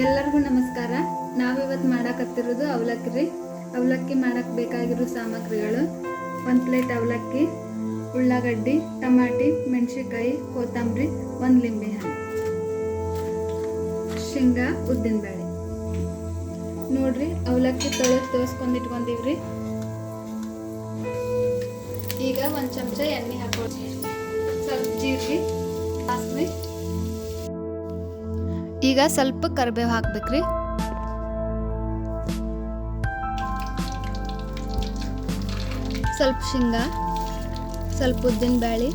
ಎಲ್ಲರಿಗೂ ನಮಸ್ಕಾರ. ನಾವಿವತ್ತು ಮಾಡಕತ್ತಿರೋದು ಅವಲಕ್ಕಿ ರೀ. ಅವಲಕ್ಕಿ ಮಾಡಕ್ಕೆ ಬೇಕಾಗಿರೋ ಸಾಮಗ್ರಿಗಳು: 1 ಪ್ಲೇಟ್ ಅವಲಕ್ಕಿ, ಉಳ್ಳಾಗಡ್ಡಿ, ಟಮಾಟಿ, ಮೆಣಸಿನಕಾಯಿ, ಕೊತ್ತಂಬರಿ, 1 ಲಿಂಬೆಹಣ್ಣು, ಶೇಂಗಾ, ಉದ್ದಿನಬೇಳೆ. ನೋಡ್ರಿ, ಅವಲಕ್ಕಿ ತೊಳೆದು ತೋರಿಸ್ಕೊಂಡಿಟ್ಕೊಂಡಿವ್ರಿ. ಈಗ 1 ಚಮಚ ಎಣ್ಣೆ ಹಾಕೊಳ್ಳಿ, ಸ್ವಲ್ಪ ಜೀರಿಗೆ, ಸಾಸಿವೆ, ಈಗ ಸ್ವಲ್ಪ ಕರಿಬೇವು ಹಾಕ್ಬೇಕ್ರಿ. ಸ್ವಲ್ಪ ಶೇಂಗಾ, ಸ್ವಲ್ಪ ಉದ್ದಿನ ಬೇಳೆ,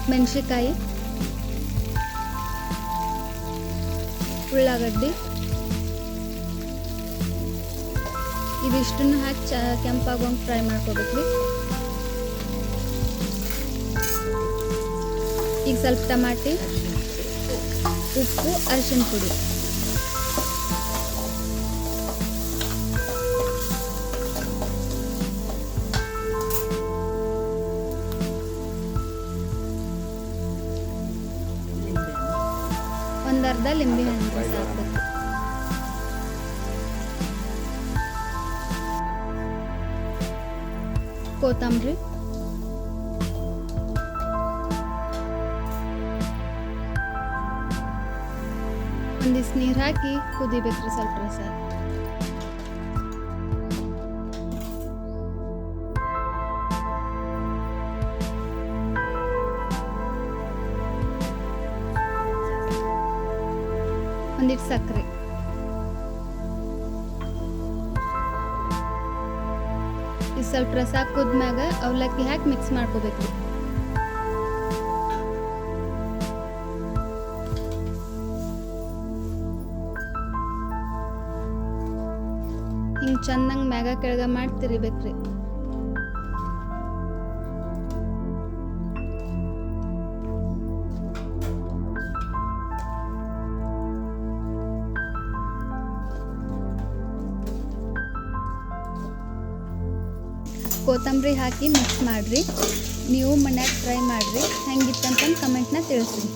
ಮೆಣಸಿನಕಾಯಿ, ಉಳ್ಳಾಗಡ್ಡಿ, ಇದಿಷ್ಟನ್ನು ಹಾಕಿ ಕೆಂಪಾಗೋಂಗೆ ಫ್ರೈ ಮಾಡ್ಕೋಬೇಕ್ರಿ. ಈಗ ಸ್ವಲ್ಪ ಟಮಾಟಿ, ಉಪ್ಪು, ಅರಿಶಿನ ಪುಡಿ, ಒಂದು ಅರ್ಧ ಲಿಂಬೆ ಹಣ್ಣು ಹಾಕ್ಬೇಕು. ಕೊತ್ತಂಬರಿ, ಒಂದಿಷ್ಟು ನೀರು ಹಾಕಿ ಕುದಿಬೇಕ್ರಿ ಸ್ವಲ್ಪ ರಸ. ಒಂದಿಟ್ಟು ಸಕ್ಕರೆ, ಇದು ಸ್ವಲ್ಪ ರಸ ಕುದ್ಮ್ಯಾಗ ಅವಲಕ್ಕಿ ಹಾಕಿ ಮಿಕ್ಸ್ ಮಾಡ್ಕೋಬೇಕ್ರಿ. ಹಿಂಗೆ ಚೆನ್ನಾಗಿ ಮ್ಯಾಗ ಕೆಳಗ ಮಾಡಿ ತಿರಿಬೇಕ್ರಿ. ಕೊತ್ತಂಬರಿ ಹಾಕಿ ಮಿಕ್ಸ್ ಮಾಡಿರಿ. ನೀವು ಮನ್ಯಾಗ ಟ್ರೈ ಮಾಡಿರಿ, ಹೆಂಗಿತ್ತಂತ ಕಮೆಂಟ್ನ ತಿಳಿಸ್ರಿ.